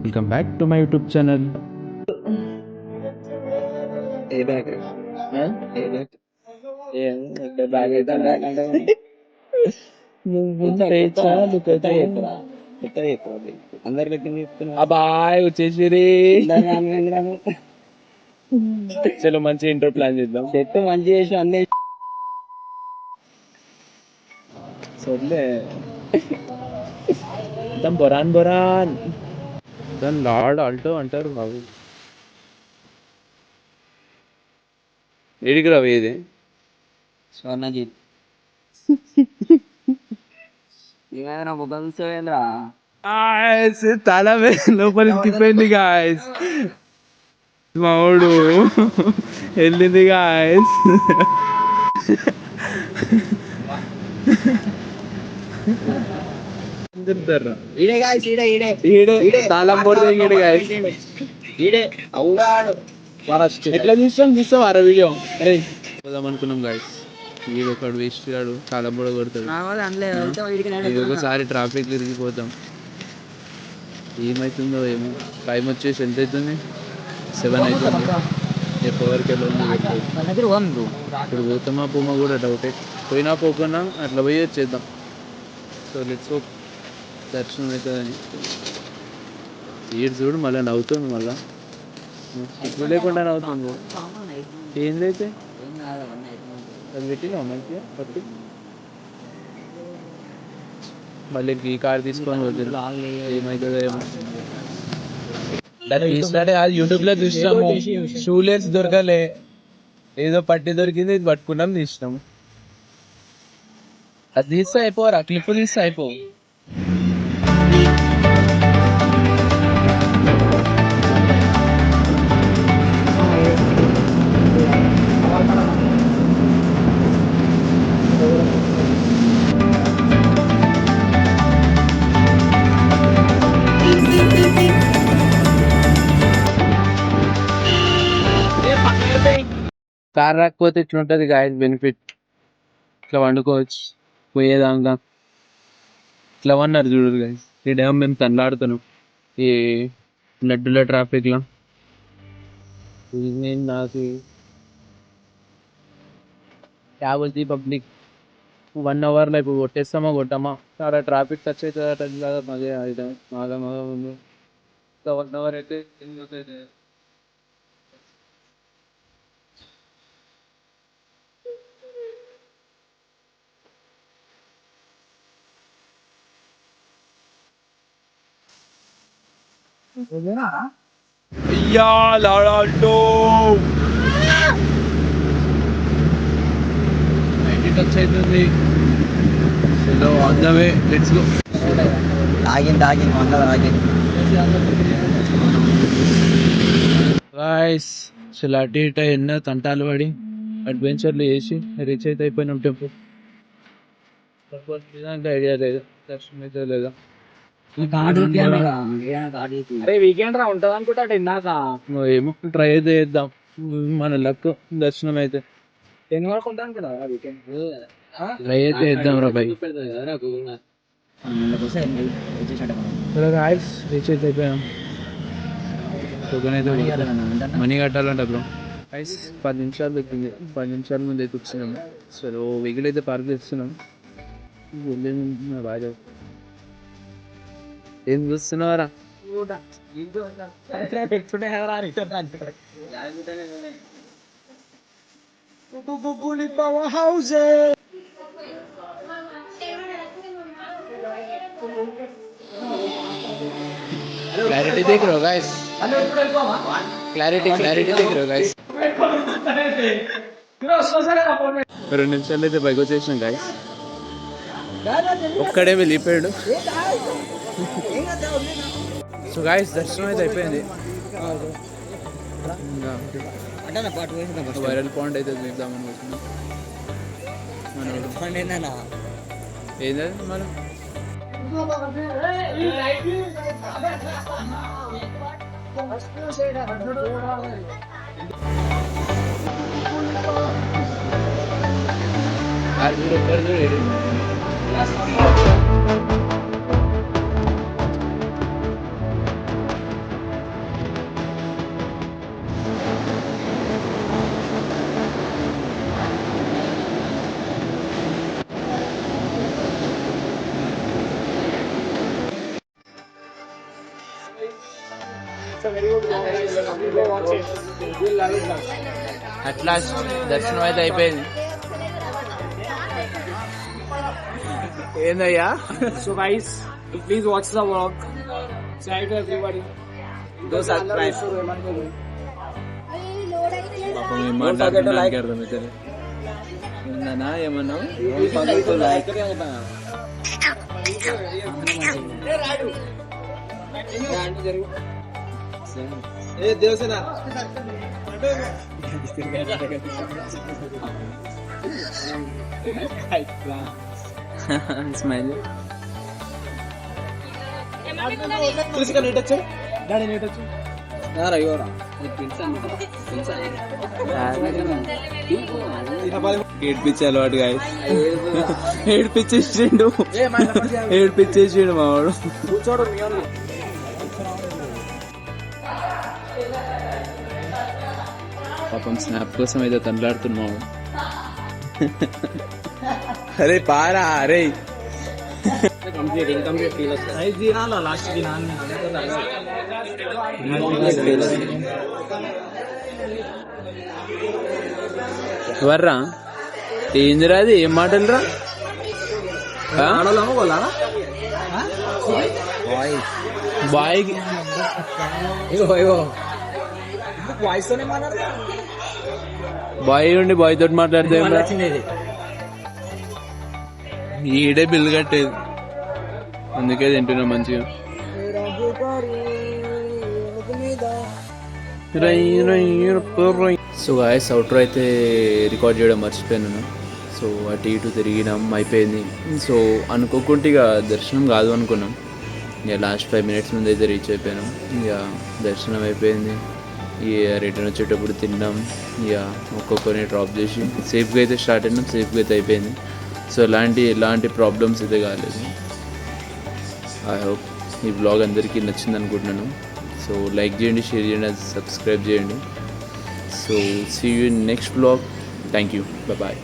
Welcome back to my YouTube channel. A bag A bag ఏం bag అయితే bag అంటే అందరి లెక్క చెప్తున్నా అబ్బాయ్ వచ్చేసిరి. చలో మంచి ఇంట్రో ప్లాన్ చేద్దాం. చెట్టు మంచి చేసి అన్ని సర్లే బొరాన్ బొరాన్ దాని లార్డ్ ఆల్టో అంటారు బాబు. ఏడికి రావు ఇది స్వర్ణజిత్ ఏమైనా ముఖం చూసేంద్రా తల లోపలికి తిప్పింది గాయస్. మావాడు వెళ్ళింది గాయస్. ఈడే గాయస్ ఈడే ఈడే ఈడే తాళం పొడి గాయస్. ఈడే అవునాడు ఎట్లా చూస్తాం అర వీడియో పోదాం అనుకున్నాం గాయస్. వీడు ఒకడు వేస్ట్ గాడు చాలా బుడ కొడతాడు. ఒకసారి ట్రాఫిక్ తిరిగిపోతాం. ఏమవుతుందో ఏమో. టైం వచ్చేసి ఎంత అవుతుంది? 7 అవుతుంది. ఎప్పటివరకు ఇప్పుడు పోతామా పోమా కూడా డౌటే. పోయినా పోకున్నా అట్లా పోయి వచ్చేద్దాం. సో లెట్స్ హోప్ దర్శనం అవుతుందని. ఈడు చూడు మళ్ళీ నవ్వుతుంది. మళ్ళా ఇప్పుడు లేకుండా నవ్వుతుంది. ఏందైతే అది పెట్టినా మంచిగా పట్టి మళ్ళీ ఈ కార్ తీసుకొని వద్దు. ఏమవుతుందో ఏమో. యూట్యూబ్ లో చూసినాము. షూలేస్ దొరకలే, ఏదో పట్టి దొరికింది, ఇది పట్టుకున్నాం తీసినాం. అది తీస్తే అయిపోరా, క్లిప్ తీస్తే అయిపో. కార్ రాకపోతే ఇట్లుంటది గాయస్ బెనిఫిట్. ఇట్లా వండుకోవచ్చు పోయేదాకా. ఇట్లా వన్నారు చూడరు గాయస్. ఈ డేమో మేము తనలాడుతున్నాం ఈ లడ్డుల ట్రాఫిక్లో. నేను నాకు क्या बोलती पब्लिक 1 అవర్లో ఇప్పుడు కొట్టేస్తామా కొట్టామా. చాలా ట్రాఫిక్ టచ్ అవుతుంది. మదే అయితే మాగా ముందు 1 అవర్ అయితే అయ్యా లాడాల్టో 90 టచ్ అవుతుంది. చలో on the way, let's go. ఆగింది వంద ఆగింది గాయ్స్ అసలు అటు ఇటు ఎన్నో తంటాలు పడి అడ్వెంచర్లు చేసి రీచ్ అయితే అయిపోయినాం టెంపుల్. ఐడియా లేదు దర్శనం అయితే లేదా. అరే వీకెండ్ రా ఉంటది అనుకుంటా ఇందాక. ఏమో ట్రై అయితే చేద్దాం. మన లక్ దర్శనం అయితే 10 వరకు ఉంటాను కదా వీకెండ్. ట్రై అయితే చేద్దాం రా బై. గాయ్స్ రీచ్ అయితే అయిపోయాం. Money కట్టాలంట bro. గైస్ 10 నిమిషాలు పెట్టింది. 10 నిమిషాల ముందు అయితే వచ్చినాము. సరే వెహికల్ అయితే పార్క్ చేస్తున్నాం. బాగా ఏం చూస్తున్నావారా? क्लैरिटी देख रहे हो गाइस? क्लैरिटी देख रहे हो गाइस? 2 నిమిషాలు అయితే బైక్ వచ్చేసినాం గాయస్. ఒక్కడే వెళ్ళిపోయాడు. సో గాయస్ దర్శనం అయితే అయిపోయింది. వైరల్ పాయింట్ అయితే చూద్దాం అనుకుంటున్నాం. ఏంటది మనం అట్లా దర్శనం అయితే అయిపోయింది. ఏందయ్యా? So guys, please watch the vlog. Say to everybody. Do subscribe. పాపం ఏం మాట్లాడుతున్నారు అర్థమవుతుంది. ఉందనా ఏమన్నావు? దేవసేన స్మైల్. చూసిగా నీట్ వచ్చాయి డాడీ నీట్ వచ్చి ఏడ్పించి అలవాటు కాదు. ఏడ్పించేసిండు మావాడు. కూర్చోడు పాపం స్నాప్ కోసం ఏదో తండ్లాడుతున్నావు. అరే పారా అరే. ఎవర్రా? ఏందిరా అది? ఏం మాటలు రా? బాయ్ బాయ్ ఉండి బాయ్ తోటి మాట్లాడితే ఈడే బిల్లు కట్టేది, అందుకే తింటున్నా మంచిగా. సో గాయస్ అవుట్రో అయితే రికార్డ్ చేయడం మర్చిపోయాను. సో అటు ఇటు తిరిగినాం, అయిపోయింది. సో అనుకోకుండా ఇక దర్శనం కాదు అనుకున్నాం. ఇక లాస్ట్ 5 minutes ముందు అయితే రీచ్ అయిపోయినాం. ఇక దర్శనం అయిపోయింది. ఇక రిటర్న్ వచ్చేటప్పుడు తిన్నాం. ఇక ఒక్కొక్కరిని డ్రాప్ చేసి సేఫ్గా అయితే స్టార్ట్ అయినాం, సేఫ్గా అయితే అయిపోయింది. సో ఎలాంటి ప్రాబ్లమ్స్ అయితే కాలేదు. ఐ హోప్ ఈ బ్లాగ్ అందరికీ నచ్చింది అనుకుంటున్నాను. సో లైక్ చేయండి, షేర్ చేయండి, సబ్స్క్రైబ్ చేయండి. So see you in next blog. Thank you. Bye.